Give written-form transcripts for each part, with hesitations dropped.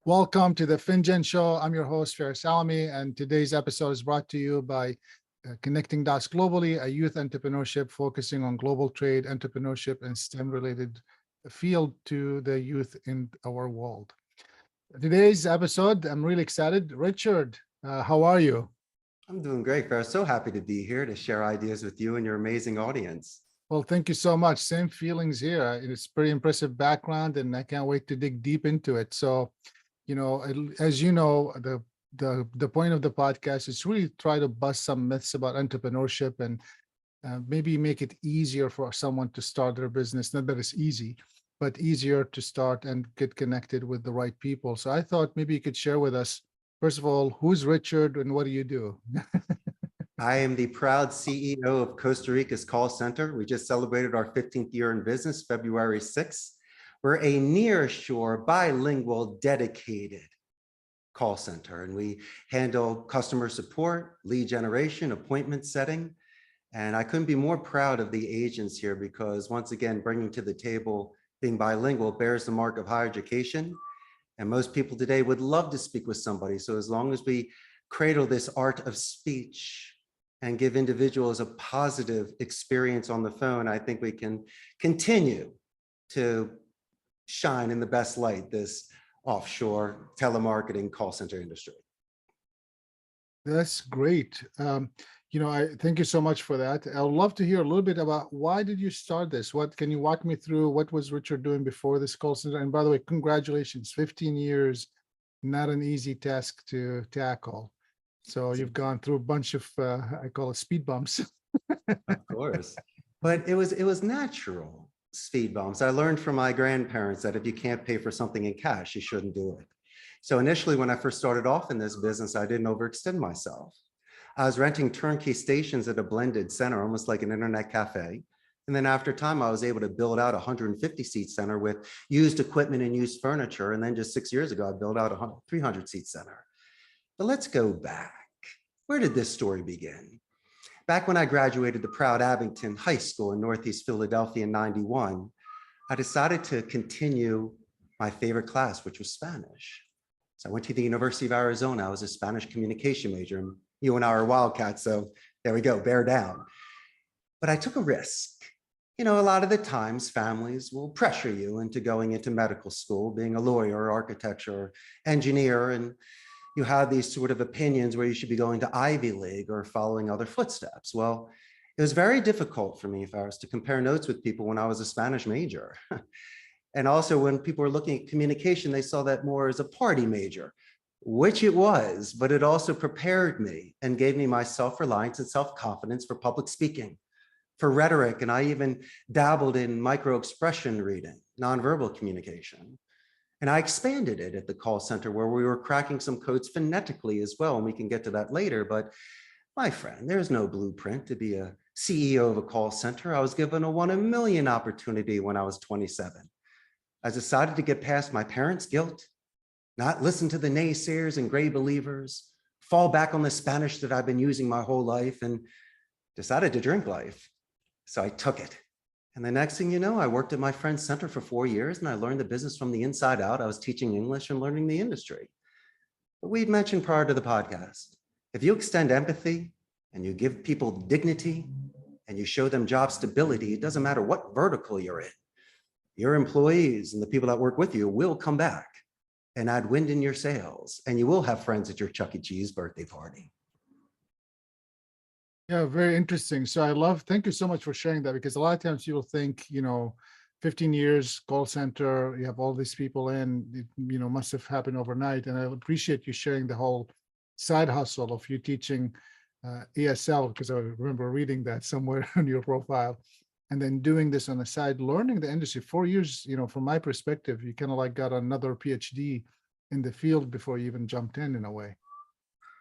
Welcome to the Finjan Show. I'm your host, Faris Alami, and today's episode is brought to you by Connecting Dots Globally, a youth entrepreneurship focusing on global trade, entrepreneurship, and STEM-related field to the youth in our world. Today's episode, I'm really excited. Richard, how are you? I'm doing great, Faris. So happy to be here to share ideas with you and your amazing audience. Well, thank you so much. Same feelings here. It's pretty impressive background, and I can't wait to dig deep into it. So, as you know, the point of the podcast is really try to bust some myths about entrepreneurship and maybe make it easier for someone to start their business. Not that it's easy, but easier to start and get connected with the right people. So I thought maybe you could share with us, first of all, who's Richard and what do you do? I am the proud CEO of Costa Rica's call center. We just celebrated our 15th year in business, February 6th. We're a nearshore, bilingual, dedicated call center, and we handle customer support, lead generation, appointment setting. And I couldn't be more proud of the agents here because, once again, bringing to the table being bilingual bears the mark of higher education. And most people today would love to speak with somebody. So as long as we cradle this art of speech and give individuals a positive experience on the phone, I think we can continue to shine in the best light this offshore telemarketing call center industry. That's great. I thank you so much for that. I'd love to hear a little bit about why did you start this? What can you walk me through? What was Richard doing before this call center? And by the way, congratulations, 15 years, not an easy task to tackle. So you've gone through a bunch of, I call it speed bumps. Of course, but it was natural speed bumps. I learned from my grandparents that if you can't pay for something in cash, you shouldn't do it. So initially, when I first started off in this business, I didn't overextend myself. I was renting turnkey stations at a blended center, almost like an internet cafe. And then after time, I was able to build out a 150-seat center with used equipment and used furniture. And then just 6 years ago, I built out a 300-seat center. But let's go back. Where did this story begin? Back when I graduated the proud Abington High School in Northeast Philadelphia in '91, I decided to continue my favorite class, which was Spanish. So I went to the University of Arizona. I was a Spanish communication major, and you and I are wildcats, so there we go, bear down. But I took a risk. A lot of the times families will pressure you into going into medical school, being a lawyer, architecture, or engineer, and you have these sort of opinions where you should be going to Ivy League or following other footsteps. Well, it was very difficult for me, Faris, to compare notes with people when I was a Spanish major. And also when people were looking at communication, they saw that more as a party major, which it was, but it also prepared me and gave me my self-reliance and self-confidence for public speaking, for rhetoric, and I even dabbled in micro-expression reading, nonverbal communication. And I expanded it at the call center where we were cracking some codes phonetically as well, and we can get to that later. But my friend, there's no blueprint to be a CEO of a call center. I was given a 1 in a million opportunity when I was 27. I decided to get past my parents' guilt, not listen to the naysayers and gray believers, fall back on the Spanish that I've been using my whole life, and decided to drink life. So I took it. And the next thing you know, I worked at my friend's center for 4 years and I learned the business from the inside out. I was teaching English and learning the industry. But we'd mentioned prior to the podcast, if you extend empathy and you give people dignity and you show them job stability, it doesn't matter what vertical you're in. Your employees and the people that work with you will come back and add wind in your sails, and you will have friends at your Chuck E. Cheese birthday party. Yeah, very interesting. So thank you so much for sharing that, because a lot of times people think, 15 years call center, you have all these people in, it, must have happened overnight. And I appreciate you sharing the whole side hustle of you teaching ESL, because I remember reading that somewhere on your profile, and then doing this on the side, learning the industry. 4 years, from my perspective, you kind of like got another PhD in the field before you even jumped in a way.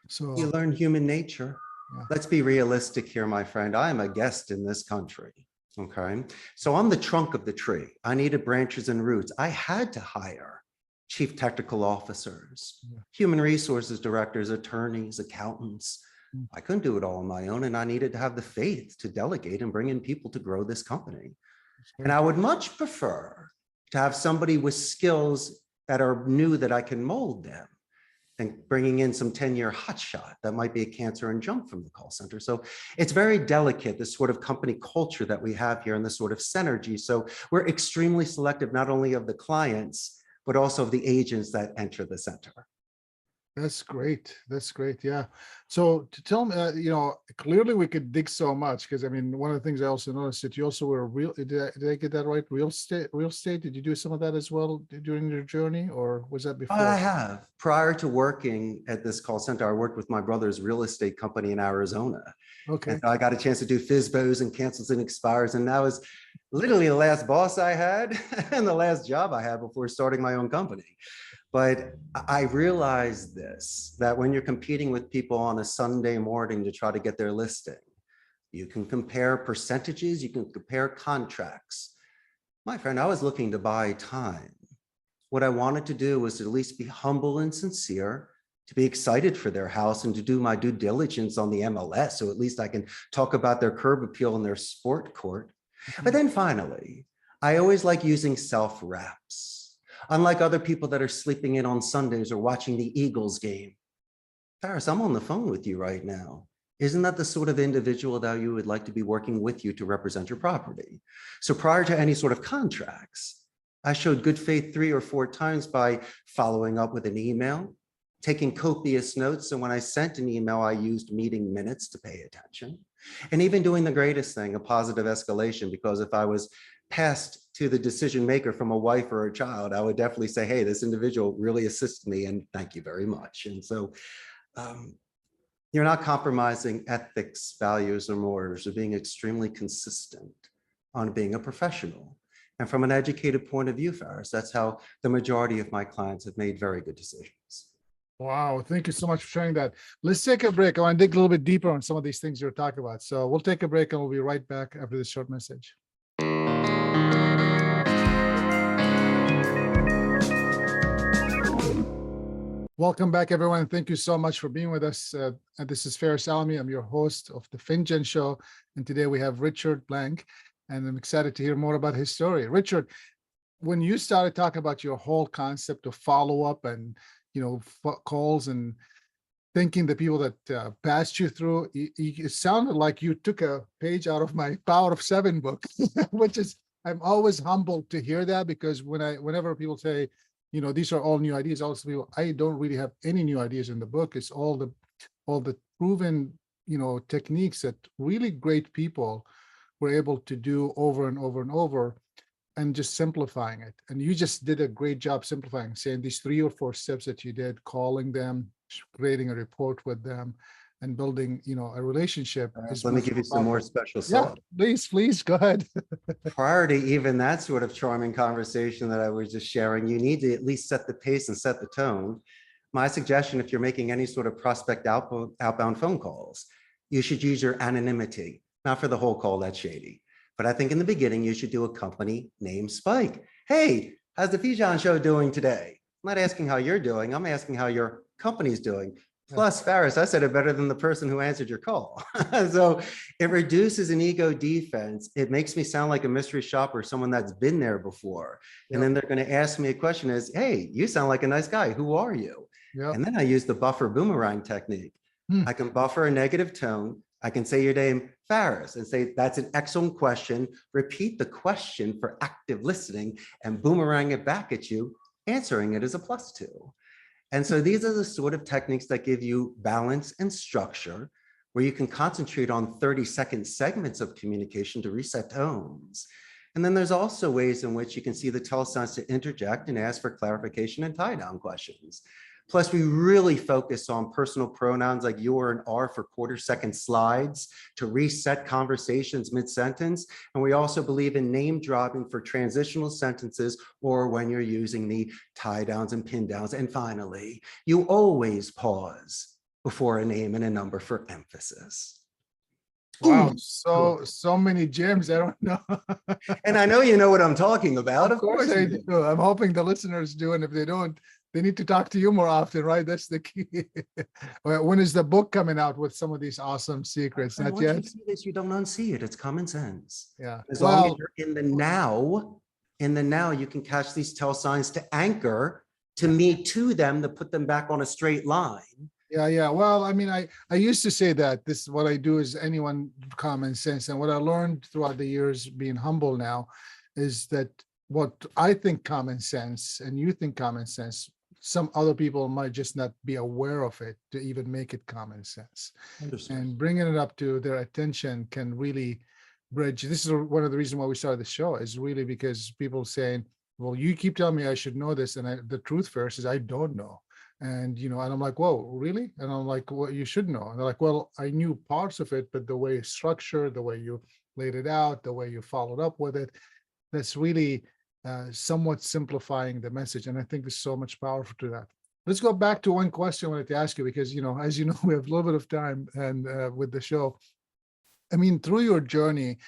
So you learn human nature. Yeah. Let's be realistic here, my friend. I am a guest in this country, okay? So I'm the trunk of the tree. I needed branches and roots. I had to hire chief technical officers, human resources directors, attorneys, accountants. I couldn't do it all on my own, and I needed to have the faith to delegate and bring in people to grow this company. And I would much prefer to have somebody with skills that are new that I can mold them, and bringing in some 10-year hotshot that might be a cancer and jump from the call center. So it's very delicate, this sort of company culture that we have here and this sort of synergy. So we're extremely selective, not only of the clients, but also of the agents that enter the center. That's great. That's great. Yeah. So to tell me, clearly we could dig so much, because I mean, one of the things I also noticed that you also were did I get that right? Real estate. Did you do some of that as well during your journey, or was that before? I have. Prior to working at this call center, I worked with my brother's real estate company in Arizona. Okay. And so I got a chance to do FISBOs and cancels and expires. And that was literally the last boss I had and the last job I had before starting my own company. But I realized this, that when you're competing with people on a Sunday morning to try to get their listing, you can compare percentages, you can compare contracts. My friend, I was looking to buy time. What I wanted to do was to at least be humble and sincere, to be excited for their house and to do my due diligence on the MLS. So at least I can talk about their curb appeal and their sport court. But then finally, I always like using self-reps. Unlike other people that are sleeping in on Sundays or watching the Eagles game. Faris, I'm on the phone with you right now. Isn't that the sort of individual that you would like to be working with you to represent your property? So prior to any sort of contracts, I showed good faith 3 or 4 times by following up with an email, taking copious notes. And when I sent an email, I used meeting minutes to pay attention, and even doing the greatest thing, a positive escalation, because if I was passed to the decision maker from a wife or a child, I would definitely say, hey, this individual really assisted me and thank you very much. And so you're not compromising ethics, values, or morals, or being extremely consistent on being a professional. And from an educated point of view, Faris, that's how the majority of my clients have made very good decisions. Wow. Thank you so much for sharing that. Let's take a break. I want to dig a little bit deeper on some of these things you're talking about. So we'll take a break and we'll be right back after this short message. Welcome back, everyone. Thank you so much for being with us. This is Faris Alami. I'm your host of the Finjan Show. And today we have Richard Blank, and I'm excited to hear more about his story. Richard, when you started talking about your whole concept of follow-up and, calls and thanking the people that passed you through, it sounded like you took a page out of my Power of 7 book, which is, I'm always humbled to hear that, because whenever people say, these are all new ideas, also I don't really have any new ideas in the book. It's all the proven, techniques that really great people were able to do over and over and over, and just simplifying it. And you just did a great job simplifying, saying these 3 or 4 steps that you did, calling them, creating a report with them, and building, a relationship. Let me give you some more special sauce. Yeah, please, go ahead. Prior to even that sort of charming conversation that I was just sharing, you need to at least set the pace and set the tone. My suggestion, if you're making any sort of prospect outbound phone calls, you should use your anonymity, not for the whole call, that's shady. But I think in the beginning, you should do a company name spike. Hey, how's the Finjan Show doing today? I'm not asking how you're doing. I'm asking how your company's doing. Plus, Faris, I said it better than the person who answered your call. So it reduces an ego defense. It makes me sound like a mystery shopper, someone that's been there before. And then they're going to ask me a question is, hey, you sound like a nice guy. Who are you? And then I use the buffer boomerang technique. I can buffer a negative tone. I can say your name, Faris, and say, that's an excellent question. Repeat the question for active listening and boomerang it back at you, answering it as a +2. And so these are the sort of techniques that give you balance and structure, where you can concentrate on 30-second segments of communication to reset tones. And then there's also ways in which you can see the telesigns to interject and ask for clarification and tie-down questions. Plus, we really focus on personal pronouns like you or an R for quarter-second slides to reset conversations mid-sentence. And we also believe in name dropping for transitional sentences or when you're using the tie-downs and pin-downs. And finally, you always pause before a name and a number for emphasis. Wow, so many gems. I don't know. And I know you know what I'm talking about. Of course I do. I'm hoping the listeners do. And if they don't, they need to talk to you more often, right? That's the key. When is the book coming out with some of these awesome secrets? Not yet. Once you see this, you don't unsee it. It's common sense. Yeah. As long as you're in the now, you can catch these tell signs to anchor to me to them to put them back on a straight line. Yeah, yeah. Well, I mean, I used to say that this what I do is anyone common sense. And what I learned throughout the years being humble now is that what I think common sense and you think common sense, some other people might just not be aware of it to even make it common sense. And bringing it up to their attention can really bridge. This is one of the reasons why we started the show, is really because people saying, well, you keep telling me I should know this. And the truth first is I don't know. And, and I'm like, whoa, really? And I'm like, well, you should know. And they're like, well, I knew parts of it, but the way it's structured, the way you laid it out, the way you followed up with it, that's really somewhat simplifying the message. And I think there's so much power to that. Let's go back to one question I wanted to ask you, because, as you know, we have a little bit of time and with the show. I mean, through your journey,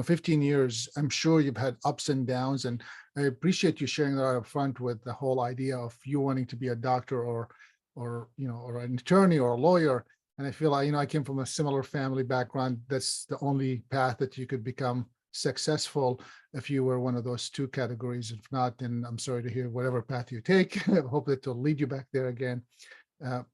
15 years, I'm sure you've had ups and downs, and I appreciate you sharing that up front with the whole idea of you wanting to be a doctor or an attorney or a lawyer. And I feel like, I came from a similar family background. That's the only path that you could become successful if you were one of those two categories. If not, then I'm sorry to hear whatever path you take. I hope that will lead you back there again.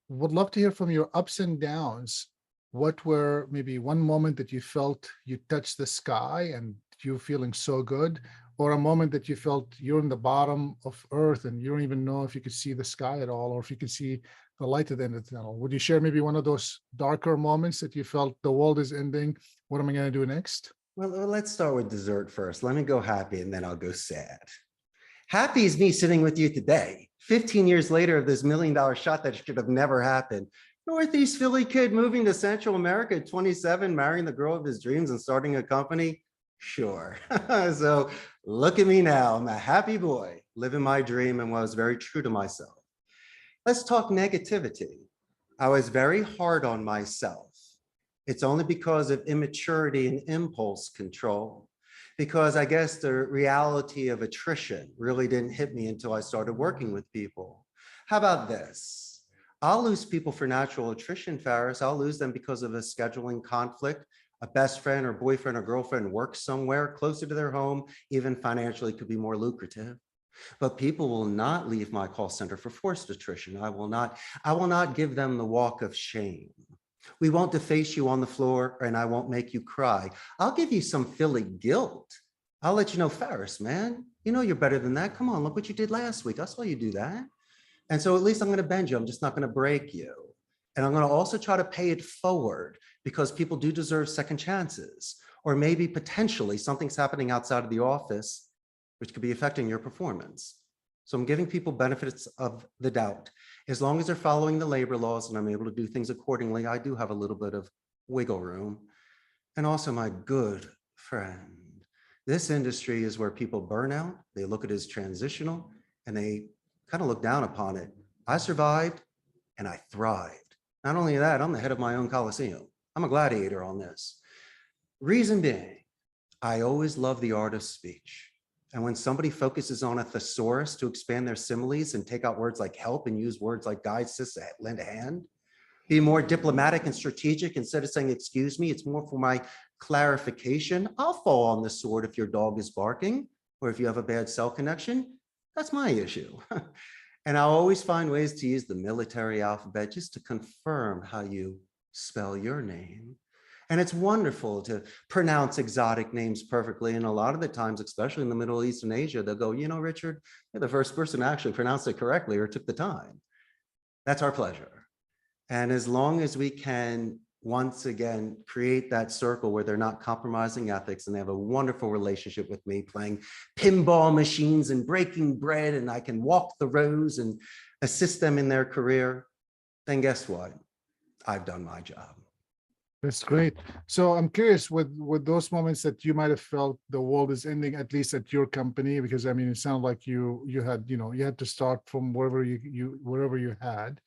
Would love to hear from your ups and downs. What were maybe one moment that you felt you touched the sky and you're feeling so good, or a moment that you felt you're in the bottom of earth and you don't even know if you could see the sky at all, or if you could see the light at the end of the tunnel? Would you share maybe one of those darker moments that you felt the world is ending? What am I going to do next? Well, let's start with dessert first. Let me go happy and then I'll go sad. Happy is me sitting with you today, 15 years later of this $1 million shot that should have never happened. Northeast Philly kid moving to Central America at 27, marrying the girl of his dreams and starting a company. Sure. So look at me now. I'm a happy boy living my dream and was very true to myself. Let's talk negativity. I was very hard on myself. It's only because of immaturity and impulse control, because I guess the reality of attrition really didn't hit me until I started working with people. How about this? I'll lose people for natural attrition, Faris. I'll lose them because of a scheduling conflict. A best friend or boyfriend or girlfriend works somewhere closer to their home, even financially could be more lucrative. But people will not leave my call center for forced attrition. I will not give them the walk of shame. We won't deface you on the floor and I won't make you cry. I'll give you some Philly guilt. I'll let you know, Faris, man, you're better than that. Come on, look what you did last week. I saw you do that. And so at least I'm going to bend you. I'm just not going to break you. And I'm going to also try to pay it forward, because people do deserve second chances, or maybe potentially something's happening outside of the office, which could be affecting your performance. So I'm giving people benefits of the doubt. As long as they're following the labor laws and I'm able to do things accordingly, I do have a little bit of wiggle room. And also, my good friend, this industry is where people burn out. They look at it as transitional and they kind of look down upon it. I survived and I thrived. Not only that, I'm the head of my own Coliseum. I'm a gladiator on this. Reason being, I always love the art of speech. And when somebody focuses on a thesaurus to expand their similes and take out words like help and use words like guide, sis, lend a hand, be more diplomatic and strategic, instead of saying, excuse me, it's more for my clarification. I'll fall on the sword if your dog is barking or if you have a bad cell connection. That's my issue. And I'll always find ways to use the military alphabet just to confirm how you spell your name. And it's wonderful to pronounce exotic names perfectly. And a lot of the times, especially in the Middle East and Asia, they'll go, Richard, you're the first person to actually pronounce it correctly or took the time. That's our pleasure. And as long as we can, once again, create that circle where they're not compromising ethics and they have a wonderful relationship with me, playing pinball machines and breaking bread, and I can walk the rows and assist them in their career, then guess what? I've done my job. That's great. So I'm curious, with those moments that you might have felt the world is ending, at least at your company, because I mean, it sounded like you had, you had to start from wherever you had.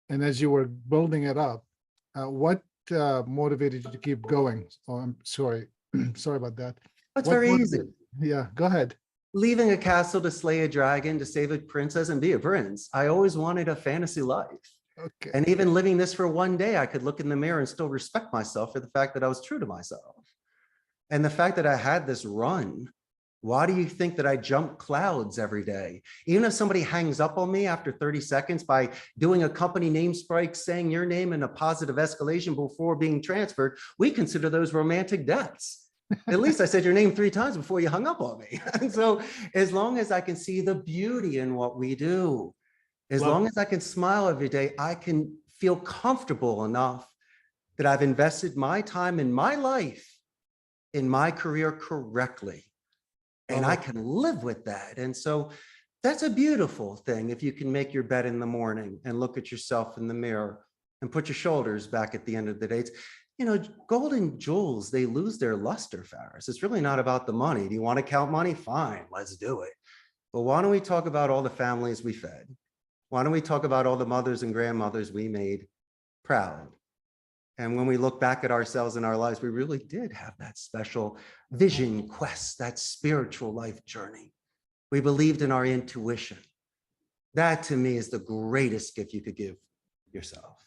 And as you were building it up, what motivated you to keep going? Oh, I'm sorry. Sorry about that. It's very easy. Yeah, go ahead. Leaving a castle to slay a dragon, to save a princess and be a prince. I always wanted a fantasy life. Okay. And even living this for one day, I could look in the mirror and still respect myself for the fact that I was true to myself. And the fact that I had this run Why do you think that I jump clouds every day? Even if somebody hangs up on me after 30 seconds by doing a company name spike, saying your name in a positive escalation before being transferred, we consider those romantic deaths. At least I said your name 3 times before you hung up on me. And so as long as I can see the beauty in what we do, as long as I can smile every day, I can feel comfortable enough that I've invested my time in my life, in my career correctly. And I can live with that. And so that's a beautiful thing if you can make your bed in the morning and look at yourself in the mirror and put your shoulders back at the end of the day. It's, you know, gold and jewels, they lose their luster, Faris. It's really not about the money. Do you want to count money? Fine, let's do it. But why don't we talk about all the families we fed? Why don't we talk about all the mothers and grandmothers we made proud? And when we look back at ourselves in our lives, we really did have that special vision quest, that spiritual life journey. We believed in our intuition. That to me is the greatest gift you could give yourself.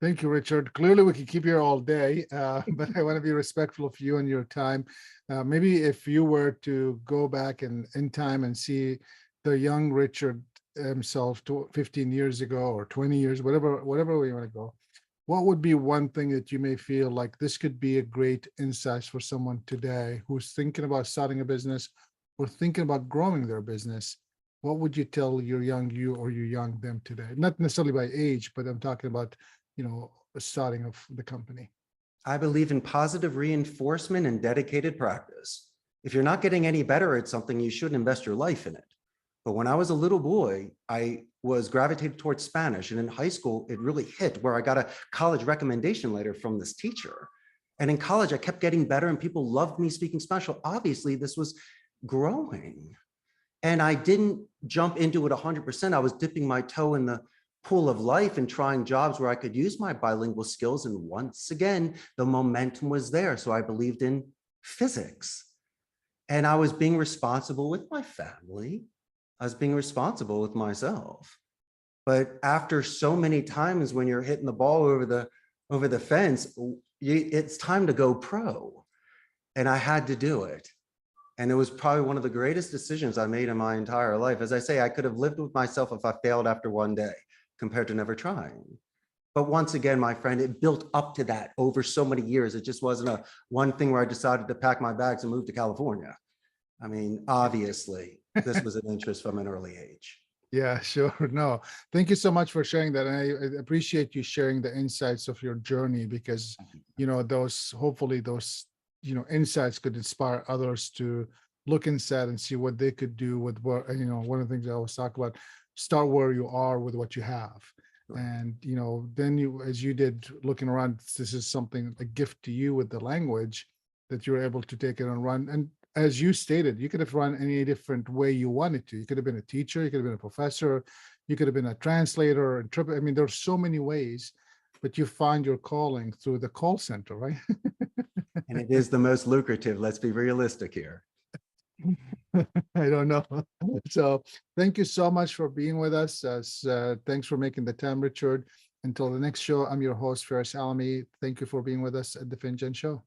Thank you, Richard. Clearly, we could keep here all day, but I want to be respectful of you and your time. Maybe if you were to go back in time and see the young Richard himself 15 years ago or 20 years, whatever way you want to go, what would be one thing that you may feel like this could be a great insight for someone today who's thinking about starting a business or thinking about growing their business? What would you tell your young you or your young them today? Not necessarily by age, but I'm talking about, you know, the starting of the company. I believe in positive reinforcement and dedicated practice. If you're not getting any better at something, you shouldn't invest your life in it. But when I was a little boy, I was gravitated towards Spanish. And in high school, it really hit where I got a college recommendation letter from this teacher. And in college, I kept getting better and people loved me speaking Spanish. So obviously, this was growing. And I didn't jump into it 100%. I was dipping my toe in the pool of life and trying jobs where I could use my bilingual skills. And once again, the momentum was there. So I believed in physics. And I was being responsible with my family. I was being responsible with myself. But after so many times when you're hitting the ball over the fence, it's time to go pro. And I had to do it. And it was probably one of the greatest decisions I made in my entire life. As I say, I could have lived with myself if I failed after one day compared to never trying. But once again, my friend, it built up to that over so many years. It just wasn't a one thing where I decided to pack my bags and move to California. I mean, obviously, this was an interest from an early age. Yeah, sure. No, thank you so much for sharing that. And I appreciate you sharing the insights of your journey because, you know, hopefully those, you know, insights could inspire others to look inside and see what they could do with what, you know, one of the things I always talk about, start where you are with what you have. Right. And, you know, then you, as you did looking around, this is something, a gift to you with the language that you're able to take it and run. And as you stated, you could have run any different way you wanted to. You could have been a teacher, you could have been a professor, you could have been a translator, I mean, there's so many ways, but you find your calling through the call center, right? And it is the most lucrative. Let's be realistic here. I don't know. So thank you so much for being with us. Thanks for making the time, Richard. Until the next show, I'm your host, Faris Alami. Thank you for being with us at the Finjan Show.